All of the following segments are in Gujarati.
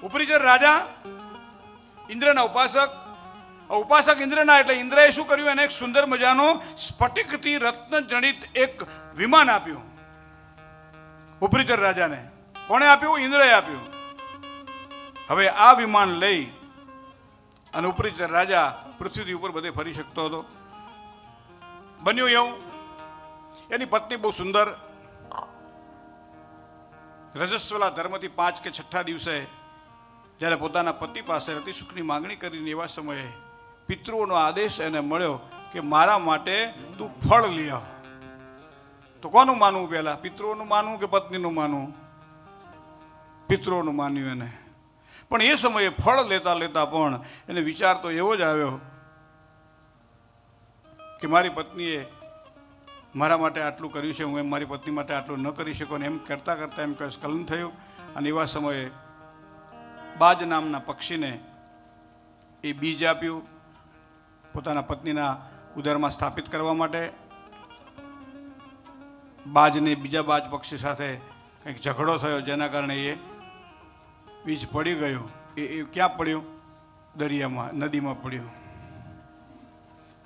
ઉપરીચર રાજા ઇન્દ્રના ઉપાસક ઇન્દ્રના, એટલે ઇન્દ્રએ શું કર્યું, એને એક સુંદર મજાનો સ્ફટિકથી રત્ન જડિત એક વિમાન આપ્યું ઉપરીચર રાજાને. કોણે આપ્યું? ઇન્દ્રએ આપ્યું. હવે આ વિમાન લઈ અને ઉપરીચર રાજા પૃથ્વી ઉપર બધે ફરી શકતો હતો. બન્યું એવું, એની પત્ની બહુ સુંદર, રજસ્વલા ધર્મથી 5 કે 6 દિવસે જ્યારે પોતાના પતિ પાસે રતિ સુખની માંગણી કરીને એવા સમયે પિતૃઓનો આદેશ એને મળ્યો કે મારા માટે તું ફળ લઈ આવ. તો કોનું માનવું પહેલા, પિતૃઓનું માનવું કે પત્નીનું માનવું? પિતૃઓનું માન્યું એને. પણ એ સમયે ફળ લેતા લેતા પણ એને વિચાર તો એવો જ આવ્યો કે મારી પત્નીએ મારા માટે આટલું કર્યું છે, હું એમ મારી પત્ની માટે આટલું ન કરી શકું. અને એમ કરતાં કરતાં એમ સ્ખલન થયું. અને એવા સમયે બાજ નામના પક્ષીને એ બીજ આપ્યું પોતાના પત્નીના ઉદરમાં સ્થાપિત કરવા માટે. બાજને બીજા બાજ પક્ષી સાથે કંઈક ઝઘડો થયો, જેના કારણે એ બીજ પડી ગયું. એ ક્યાં પડ્યું? દરિયામાં, નદીમાં પડ્યું.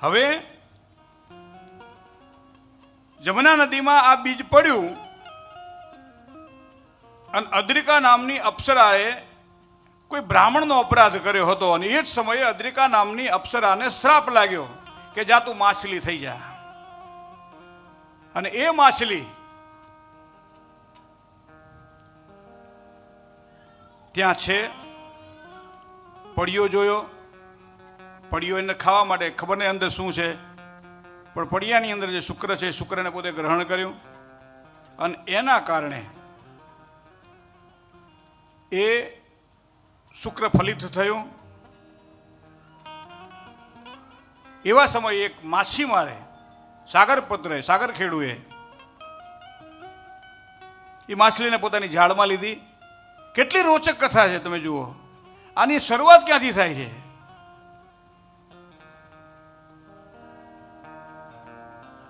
હવે જમુના નદીમાં આ બીજ પડ્યું અને અદ્રિકા નામની અપ્સરાએ કોઈ બ્રાહ્મણનો અપરાધ કર્યો હતો. અને એ જ સમયે અદ્રિકા નામની અપ્સરાને શ્રાપ લાગ્યો કે જા તું માછલી થઈ જા. અને એ માછલી ત્યાં છે. પડિયો જોયો, પડિયો એને ખાવા માટે ખબર નહીં અંદર શું છે, પણ પડિયાની અંદર જે શુક્ર છે, શુક્રને પોતે ગ્રહણ કર્યું. અને એના કારણે એ શુક્ર ફલિત થયું. એવા સમયે એક માછીમારે, સાગરપત્રે, સાગર ખેડૂએ એ માછલીને પોતાની ઝાડમાં લીધી. કેટલી રોચક કથા છે, તમે જુઓ. આની શરૂઆત ક્યાંથી થાય છે?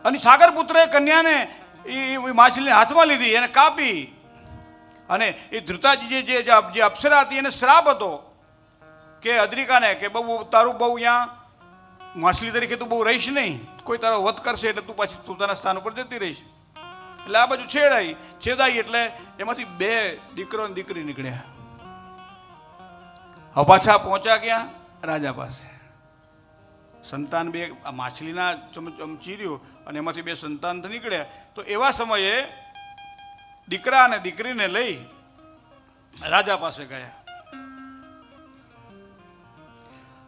અને સાગરપુત્રે કન્યાને એ માછલીને હાથમાં લીધી, એને કાપી. અને એ ધ્રુતાજી જે અપ્સરા હતી એને શ્રાપ હતો કે અદ્રિકાને કે બહુ તારું બહુ અહીંયા માછલી તરીકે તું બહુ રહીશ નહીં, કોઈ તારો વધ કરશે એટલે તું પાછી પોતાના સ્થાન ઉપર જતી રહીશ. એટલે આ બાજુ છેદાઈ એટલે એમાંથી 2 દીકરો અને દીકરી નીકળ્યા. હવે પાછા પહોંચ્યા ક્યાં? રાજા પાસે. સંતાન 2 માછલીના ચીર્યું અને એમાંથી 2 સંતાન નીકળ્યા. તો એવા સમયે દીકરા અને દીકરીને લઈ રાજા પાસે ગયા.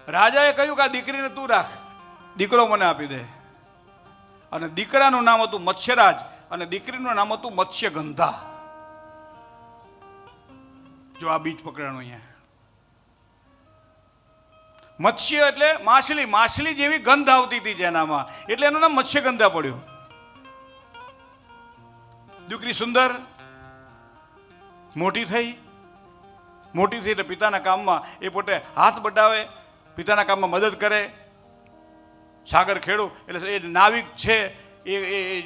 રાજાએ કહ્યું કે આ દીકરીને તું રાખ, દીકરો મને આપી દે. અને દીકરાનું નામ હતું મત્સ્યરાજ અને દીકરીનું નામ હતું મત્સ્યગંધા. જો આ બીજ પકડાણું અહીંયા. મત્સ્ય એટલે માછલી, માછલી જેવી ગંધ આવતી હતી જેનામાં, એટલે એનું નામ મત્સ્યગંધા પડ્યું. દીકરી સુંદર, મોટી થઈ એટલે પિતાના કામમાં એ પોતે હાથ બટાવે, પિતાના કામમાં મદદ કરે. સાગર ખેડુ એટલે એ નાવિક છે, એ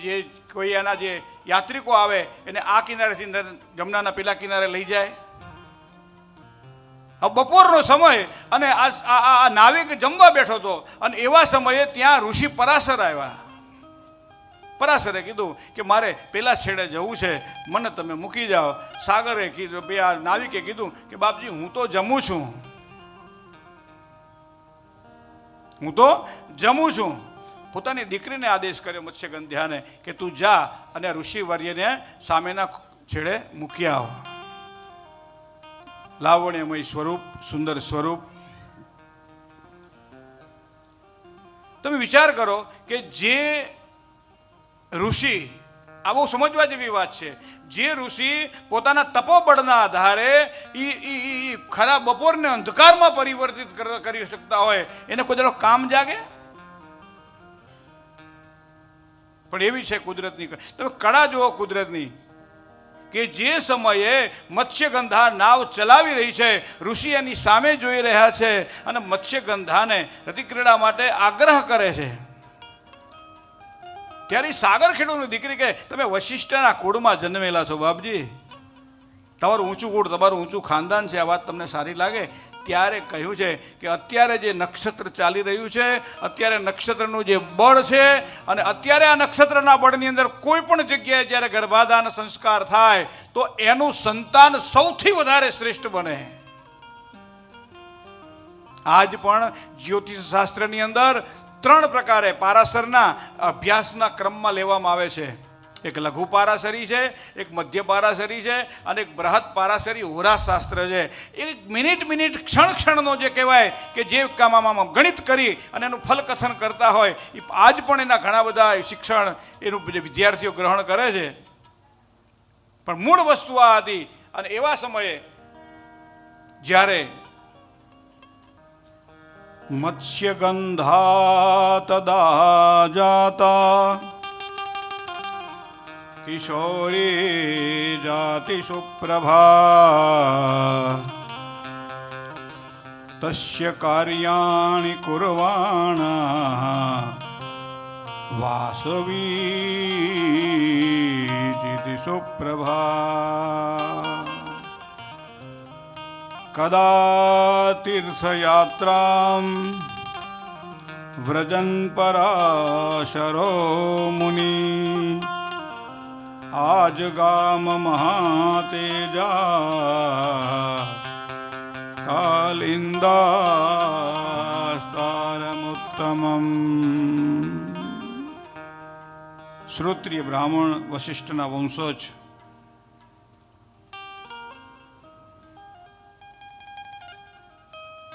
જે કોઈ એના જે યાત્રિકો આવે એને આ કિનારેથી જમનાના પેલા કિનારે લઈ જાય. બપોરનો સમય અને આ નાવિક જમવા બેઠો હતો. અને એવા સમયે ત્યાં ઋષિ પરાશર આવ્યા. પરાશરે કીધું કે મારે પેલા છેડે જવું છે, મને તમે મૂકી જાઓ. સાગરે કીધું, આ નાવિકે કીધું કે બાપજી હું તો જમું છું. પોતાની દીકરીને આદેશ કર્યો મત્સ્યગંધ્યાને કે તું જા અને ઋષિવર્યને સામેના છેડે મૂકી આવ. લાવણ્યમય સ્વરૂપ, સુંદર સ્વરૂપ. તમે વિચાર કરો કે જે ઋષિ, આ બહુ સમજવા જેવી વાત છે, જે ઋષિ પોતાના તપોબળના આધારે ખરા બપોરને અંધકારમાં પરિવર્તિત કરી શકતા હોય, એને કોઈ દાડો કામ જાગે? પણ એવી છે કુદરતની. તમે કળા જુઓ કુદરતની, કે જે સમયે મત્સ્યગંધા નાવ ચલાવી રહી છે, ઋષિ એની સામે જોઈ રહ્યા છે અને મત્સ્યગંધાને રતિક્રીડા માટે આગ્રહ કરે છે. ત્યારે સાગર ખેડૂની દીકરી કહે તમે વશિષ્ઠના કુળમાં જન્મેલા છો બાપજી, તમારું ઊંચું કુળ, તમારું ઊંચું ખાનદાન છે, આ વાત તમને સારી લાગે, ત્યારે કહ્યું છે કે અત્યારે જે નક્ષત્ર ચાલી રહ્યું છે, અત્યારે નક્ષત્રનું જે બળ છે, અને અત્યારે આ નક્ષત્રના બળની અંદર કોઈ પણ જગ્યાએ જ્યારે ગર્ભાધાન સંસ્કાર થાય તો એનું સંતાન સૌથી વધારે શ્રેષ્ઠ બને. આજ પણ જ્યોતિષ શાસ્ત્રની અંદર 3 પ્રકારે પારાશરના અભ્યાસના ક્રમમાં લેવામાં આવે છે. એક લઘુ પારાશરી છે, એક મધ્ય પારાશરી છે, અને એક બૃહદ પારાશરી હોરાશાસ્ત્ર છે. એક મિનિટ ક્ષણનો જે કહેવાય કે જે કામમાં ગણિત કરી અને એનું ફલકથન કરતા હોય, એ આજ પણ એના ઘણા બધા શિક્ષણ એનું વિદ્યાર્થીઓ ગ્રહણ કરે છે. પણ મૂળ વસ્તુ આ હતી. અને એવા સમયે જ્યારે મત્સ્યગંધા તદા જાતા કિશોરી જાતિ સુપ્રભા તસ્ય કાર્યાણિ કુર્વાણા વાસવી જીતિ સુપ્રભા કદા તીર્થયાત્રામ વ્રજન પરાશરો મુનિ આજ ગામ મહાતેજા કાલિંદાસ્તારમુત્તમમ. શ્રોત્રિય બ્રાહ્મણ વશિષ્ઠના વંશજ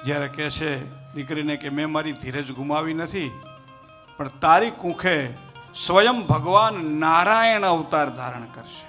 જ્યારે કહે છે દીકરીને કે મેં મારી ધીરજ ગુમાવી નથી, પણ તારી કુંખે સ્વયં ભગવાન નારાયણ અવતાર ધારણ કરશે.